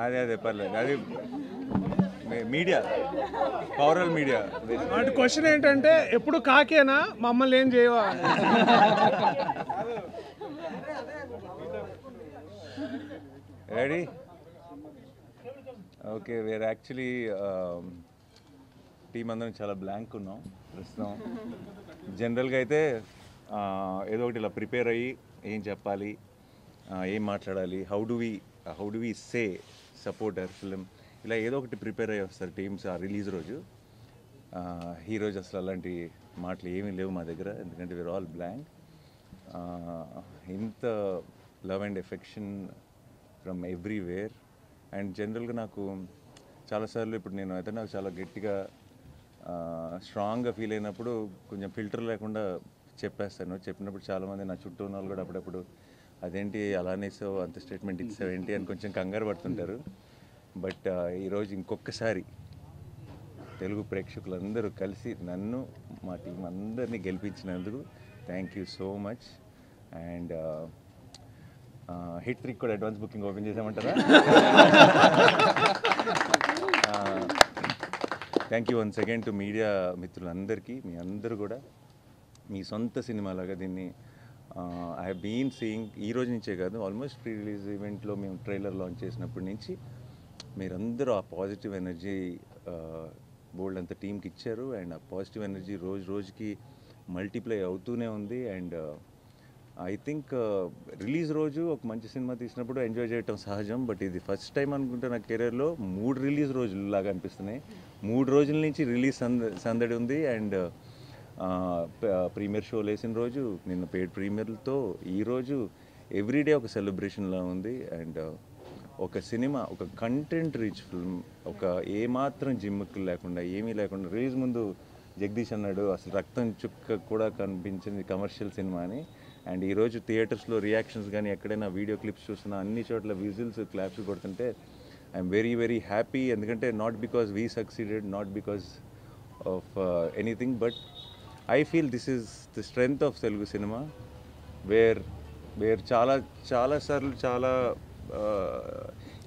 అదే పర్లేదు. అది మీడియా, పవరల్ మీడియా. వాటి క్వశ్చన్ ఏంటంటే ఎప్పుడు కాకేనా మమ్మల్ని ఏం చేయవా? Ready? Okay, where actually team అందరం చాలా బ్లాంక్ ఉన్నాం ప్రస్తుతం. జనరల్గా అయితే ఏదో ఒకటి ఇలా ప్రిపేర్ అయ్యి ఏం చెప్పాలి, ఏం మాట్లాడాలి, how do we say support our film, ఇలా ఏదో ఒకటి ప్రిపేర్ అయ్యి వస్తారు టీమ్స్ ఆ రిలీజ్ రోజు. ఈ రోజు అసలు అలాంటి మాటలు ఏమీ లేవు మా దగ్గర, ఎందుకంటే వీఆర్ ఆల్ బ్లాంక్. ఇంత love and affection from everywhere. And జనరల్గా నాకు చాలాసార్లు ఇప్పుడు నేను అయితే నాకు చాలా గట్టిగా స్ట్రాంగ్గా ఫీల్ అయినప్పుడు కొంచెం ఫిల్టర్ లేకుండా చెప్పేస్తాను. చెప్పినప్పుడు చాలామంది నా చుట్టూ ఉన్న వాళ్ళు కూడా అప్పుడప్పుడు అదేంటి అలానే అంత స్టేట్మెంట్ ఇచ్చావు ఏంటి అని కొంచెం కంగారు పడుతుంటారు. బట్ ఈరోజు ఇంకొకసారి తెలుగు ప్రేక్షకులందరూ కలిసి నన్ను మా టీం అందరినీ గెలిపించినందుకు thank you so much. And hat trick కూడా అడ్వాన్స్ బుకింగ్ ఓపెన్ చేసామంటారా? Thank you once again to media మిత్రులందరికీ. మీ అందరూ కూడా మీ సొంత సినిమాలాగా దీన్ని ఐ హ్యావ్ బీన్ సీయింగ్. ఈ రోజు నుంచే కాదు, ఆల్మోస్ట్ ప్రీ రిలీజ్ ఈవెంట్లో మేము ట్రైలర్ లాంచ్ చేసినప్పటి నుంచి మీరందరూ ఆ పాజిటివ్ ఎనర్జీ బోల్డ్ అంత టీంకి ఇచ్చారు. అండ్ ఆ పాజిటివ్ ఎనర్జీ రోజు రోజుకి మల్టిప్లై అవుతూనే ఉంది. అండ్ ఐ థింక్ రిలీజ్ రోజు ఒక మంచి సినిమా తీసినప్పుడు ఎంజాయ్ చేయటం సహజం, బట్ ఇది ఫస్ట్ టైం అనుకుంటే నా కెరీర్లో 3 రిలీజ్ రోజులు లాగా అనిపిస్తున్నాయి. 3 రోజుల నుంచి రిలీజ్ సందడి ఉంది. అండ్ ప్రీమియర్ షోలు వేసిన రోజు, నిన్న పెయిడ్ ప్రీమియర్లతో ఈరోజు ఎవ్రీడే ఒక సెలబ్రేషన్లా ఉంది. అండ్ ఒక సినిమా, ఒక కంటెంట్ రిచ్ ఫిల్మ్, ఒక ఏమాత్రం జిమ్ముకు లేకుండా ఏమీ లేకుండా, రిలీజ్ ముందు జగదీష్ అన్నాడు అసలు రక్తం చుక్క కూడా కనిపించింది కమర్షియల్ సినిమా అని. అండ్ ఈరోజు థియేటర్స్లో రియాక్షన్స్ కానీ ఎక్కడైనా వీడియో క్లిప్స్ చూస్తున్నా అన్ని చోట్ల విజిల్స్ క్లాప్స్ కొడుతుంటే ఐఎమ్ వెరీ వెరీ హ్యాపీ. ఎందుకంటే not because we succeeded, not because of anything, but I feel this is the strength of Telugu cinema. Where చాలాసార్లు చాలా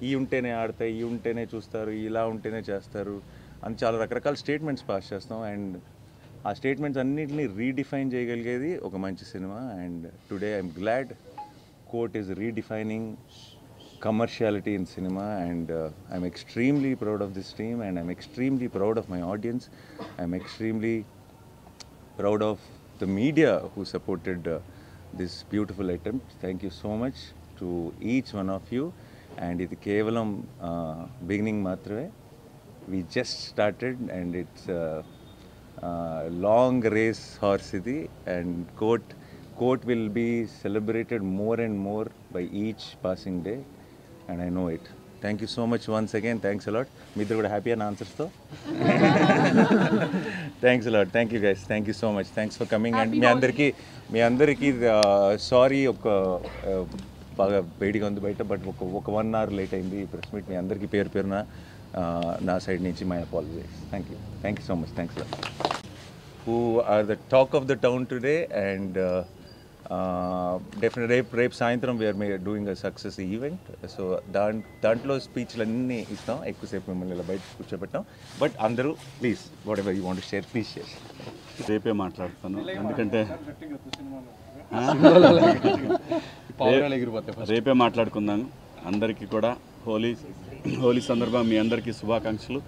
ఈ ఉంటేనే ఆడతాయి, ఈ ఉంటేనే చూస్తారు, ఇలా ఉంటేనే చేస్తారు అని చాలా రకరకాల స్టేట్మెంట్స్ పాస్ చేస్తాం. అండ్ ఆ స్టేట్మెంట్స్ అన్నింటినీ రీడిఫైన్ చేయగలిగేది ఒక మంచి cinema. And today I'm glad court is redefining commerciality in cinema, and I'm extremely proud of this team, and I'm extremely proud of my audience. I'm extremely proud of the media who supported this beautiful attempt. Thank you so much to each one of you. And ఇది కేవలం beginning మాత్రమే. We just started and it's long race horse ఇది, and court will be celebrated more and more by each passing day. And I know it. Thank you so much once again. Thanks a lot. మీ ఇద్దరు కూడా happy అని ఆన్సర్స్తో. Thanks a lot. Thank you guys. Thank you so much. Thanks for coming. And మీ అందరికీ sorry, ఒక బాగా వేడిగా ఉంది బయట, బట్ ఒక 1 hour లేట్ అయింది ప్రెస్ మీట్. మీ అందరికీ పేరు పేరున నా సైడ్ నుంచి my apologies. Thank you so much. Thanks a lot. Who are the talk of the town today, and definite రేపు సాయంత్రం we're doing a success event. So దాంట్లో స్పీచ్లు అన్నీ ఇస్తాం, ఎక్కువసేపు మిమ్మల్ని ఇలా బయట కూర్చోబెట్టాం. బట్ అందరూ please whatever you want to share, please share. రేపే మాట్లాడతాను, ఎందుకంటే రేపే మాట్లాడుకుందాం. అందరికీ కూడా హోలీ సందర్భంగా మీ అందరికీ శుభాకాంక్షలు.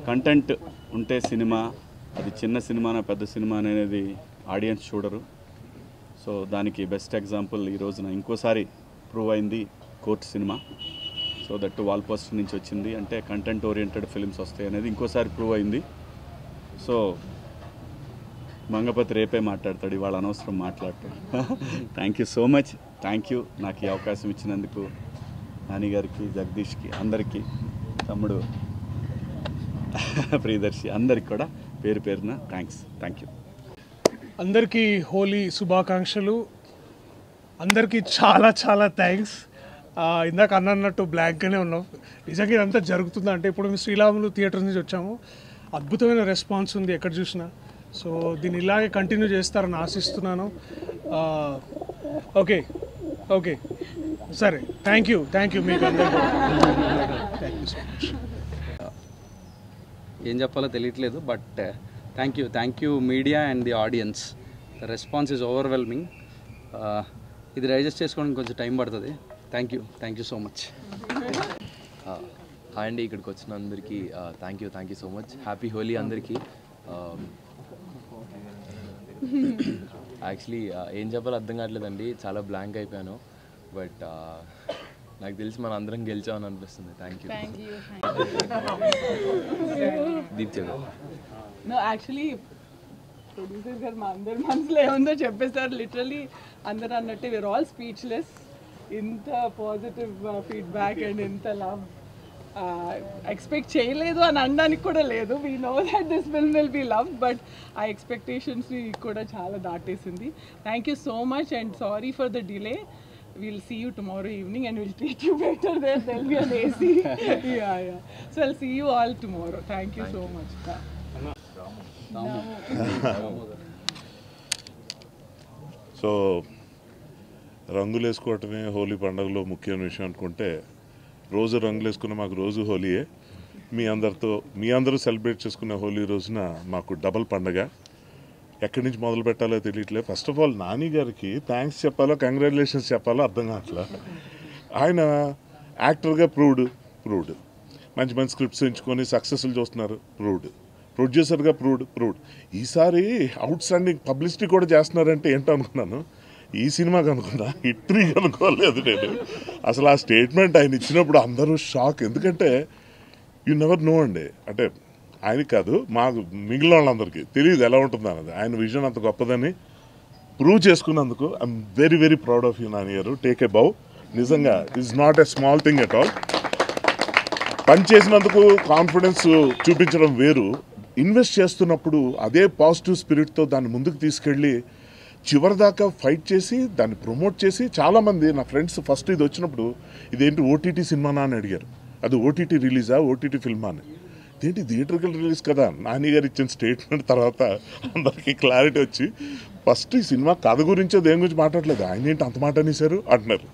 కంటెంట్ ఉంటే సినిమా, అది చిన్న సినిమానా పెద్ద సినిమా అనేది ఆడియన్స్ చూడరు. సో దానికి బెస్ట్ ఎగ్జాంపుల్ ఈ రోజున ఇంకోసారి ప్రూవ్ అయింది court cinema. So that wall poster నుంచి వచ్చింది, అంటే కంటెంట్ ఓరియంటెడ్ ఫిలిమ్స్ వస్తాయి అనేది ఇంకోసారి ప్రూవ్ అయింది. సో మంగపతి రేపే మాట్లాడతాడు, ఇవాళ అనవసరం మాట్లాడతాడు. Thank you so much. Thank you నాకు ఈ అవకాశం ఇచ్చినందుకు నాని గారికి, జగదీష్కి, అందరికీ, తమ్ముడు ప్రియదర్శి, అందరికి కూడా పేరు పేరున థ్యాంక్ యూ. అందరికీ హోలీ శుభాకాంక్షలు. అందరికీ చాలా చాలా థ్యాంక్స్. ఇందాక అన్నట్టు బ్లాంక్గానే ఉన్నాం. నిజంగా ఇదంతా జరుగుతుందంటే ఇప్పుడు మేము శ్రీరాములు థియేటర్ నుంచి వచ్చాము. అద్భుతమైన రెస్పాన్స్ ఉంది ఎక్కడ చూసినా. సో దీన్ని ఇలాగే కంటిన్యూ చేస్తారని ఆశిస్తున్నాను. ఓకే ఓకే సరే, థ్యాంక్ యూ మీకు అందరికీ థ్యాంక్ యూ సో మచ్. ఏం చెప్పాలో తెలియట్లేదు, but thank you media and the audience. The response is overwhelming. ఇది డైజెస్ట్ చేసుకోవడానికి కొంచెం టైం పడుతుంది. Thank you so much. Hi అండి, ఇక్కడికి వచ్చిన అందరికీ thank you so much. Happy Holi అందరికీ. యాక్చువల్లీ ఏం చెప్పాలో అర్థం కావట్లేదండి, చాలా బ్లాంక్ అయిపోయాను. బట్ నాకు తెలిసి మన అందరం గెలిచామని అనిపిస్తుంది. Thank you. దీప్ చెప్పు. నో యాక్చువల్లీ ప్రొడ్యూసర్ గారు మా అందరి మనసులో ఏముందో చెప్పేసారు. లిటరలీ అందరూ అన్నట్టే వీఆర్ ఆల్ స్పీచ్లెస్. ఇంత పాజిటివ్ ఫీడ్బ్యాక్ అండ్ ఇంత లవ్ ఎక్స్పెక్ట్ చేయలేదు అని అనడానికి కూడా లేదు. We know that this film will be love, but ఆ ఎక్స్పెక్టేషన్స్ని కూడా చాలా దాటేసింది. Thank you so much and sorry for the delay. We'll see you tomorrow evening and we'll treat you better there. There'll be an AC. yeah. So I'll see you all tomorrow. Thank you so much. So రంగులు వేసుకోవటమే హోలీ పండుగలో ముఖ్యమైన విషయం అనుకుంటే, రోజు రంగులు వేసుకున్న మాకు రోజు హోలీయే. మీ అందరూ సెలబ్రేట్ చేసుకునే హోలీ రోజున మాకు డబల్ పండగ. ఎక్కడి నుంచి మొదలు పెట్టాలో తెలియట్లేదు. ఫస్ట్ ఆఫ్ ఆల్ నాని గారికి థ్యాంక్స్ చెప్పాలో కంగ్రాచులేషన్స్ చెప్పాలో అర్థం కావట్లా. ఆయన యాక్టర్గా ప్రూవ్డ్ మంచి స్క్రిప్ట్స్ ఎంచుకొని సక్సెస్ఫుల్ చూస్తున్నారు, ప్రొడ్యూసర్గా ప్రూవ్డ్. ఈసారి అవుట్ స్టాండింగ్ పబ్లిసిటీ కూడా చేస్తున్నారంటే ఏంటో అనుకున్నాను. ఈ సినిమాకి అనుకున్నా, హిట్రీకి అనుకోలేదు నేను. అసలు ఆ స్టేట్మెంట్ ఆయన ఇచ్చినప్పుడు అందరూ షాక్. ఎందుకంటే యు నెవర్ నో అండి, అంటే ఆయనకి కాదు, మాకు మిగిలిన వాళ్ళందరికీ తెలియదు ఎలా ఉంటుంది అన్నది. ఆయన విజన్ అంత గొప్పదని ప్రూవ్ చేసుకున్నందుకు I'm very very proud of you Nani గారు. టేక్ ఏ బౌ. నిజంగా it's not a small thing at all. పని చేసినందుకు కాన్ఫిడెన్స్ చూపించడం వేరు, ఇన్వెస్ట్ చేస్తున్నప్పుడు అదే పాజిటివ్ స్పిరిట్తో దాన్ని ముందుకు తీసుకెళ్ళి చివరిదాకా ఫైట్ చేసి దాన్ని ప్రమోట్ చేసి, చాలామంది నా ఫ్రెండ్స్ ఫస్ట్ ఇది వచ్చినప్పుడు ఇదేంటి ఓటీటీ సినిమానా అని అడిగారు. అది ఓటీటీ రిలీజా, ఓటీటీ ఫిల్మా అని. ఇదేంటి థియేటర్కల్ రిలీజ్ కదా. నాని గారు ఇచ్చిన స్టేట్మెంట్ తర్వాత అందరికీ క్లారిటీ వచ్చి, ఫస్ట్ ఈ సినిమా కథ గురించో దేని గురించి మాట్లాడలేదు, ఆయన ఏంటి అంత మాట అనేసారు అంటున్నారు.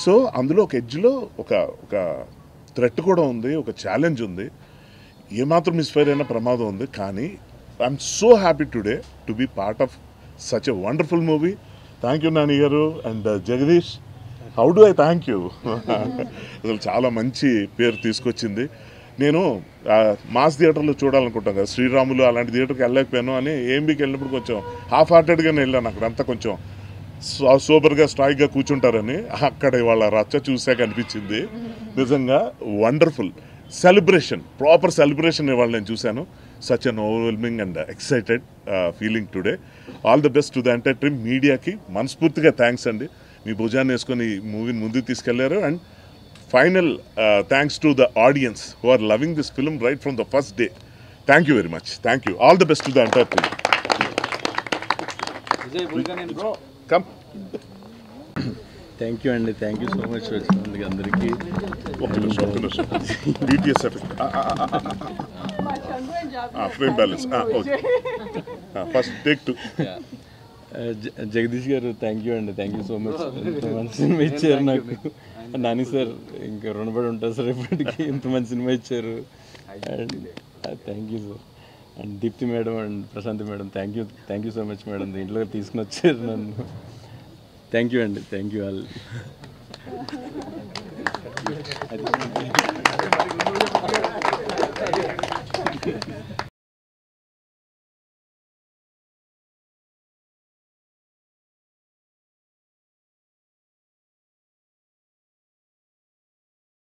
సో అందులో ఒక ఎడ్జ్లో ఒక థ్రెట్ కూడా ఉంది, ఒక ఛాలెంజ్ ఉంది, ఏమాత్రం మిస్ఫైర్ అయినా ప్రమాదం ఉంది. కానీ I'm so happy today to be part of such a wonderful movie. Thank you Nani garu and Jagadish. How do I thank you. అసలు చాలా మంచి పేరు తీసుకొచ్చింది. నేను మాస్ థియేటర్లో చూడాలనుకుంటాను కదా, శ్రీరాములు అలాంటి థియేటర్కి వెళ్ళలేకపోయాను అని ఏఎంబీకి వెళ్ళినప్పుడు కొంచెం హాఫ్ హార్టెడ్గానే వెళ్ళాను. అక్కడంతా కొంచెం సూపర్గా స్ట్రాయిక్గా కూర్చుంటారని, అక్కడ వాళ్ళ రచ్చ చూసాక అనిపించింది నిజంగా వండర్ఫుల్ సెలబ్రేషన్, ప్రాపర్ సెలబ్రేషన్ ఇవాళ నేను చూశాను. Such an overwhelming and excited feeling today. All the best to the entire team. మీడియాకి మనస్ఫూర్తిగా థ్యాంక్స్ అండి, మీ భుజాన్ని వేసుకొని ఈ మూవీని ముందుకు తీసుకెళ్లారు. And final thanks to the audience who are loving this film right from the first day. Thank you very much. Thank you. All the best to the entire team. Come. Thank you అండి, thank you so much వచ్చినందుకు అందరికీ. DTS effect. Frame balance. Okay. First take two. Jagadish గారు thank you అండి, thank you so much. మంచి cinema ఇచ్చారు నాకు. Nani sir ఇంకా రుణపడి ఉంటారు సార్ ఇప్పటికీ, ఇంత మంచి సినిమా ఇచ్చారు. And thank you sir. And Deepti madam and Prashanti madam thank you so much madam, దీంట్లో తీసుకుని వచ్చారు నన్ను. థ్యాంక్ యూ అండి, థ్యాంక్ యూ ఆల్.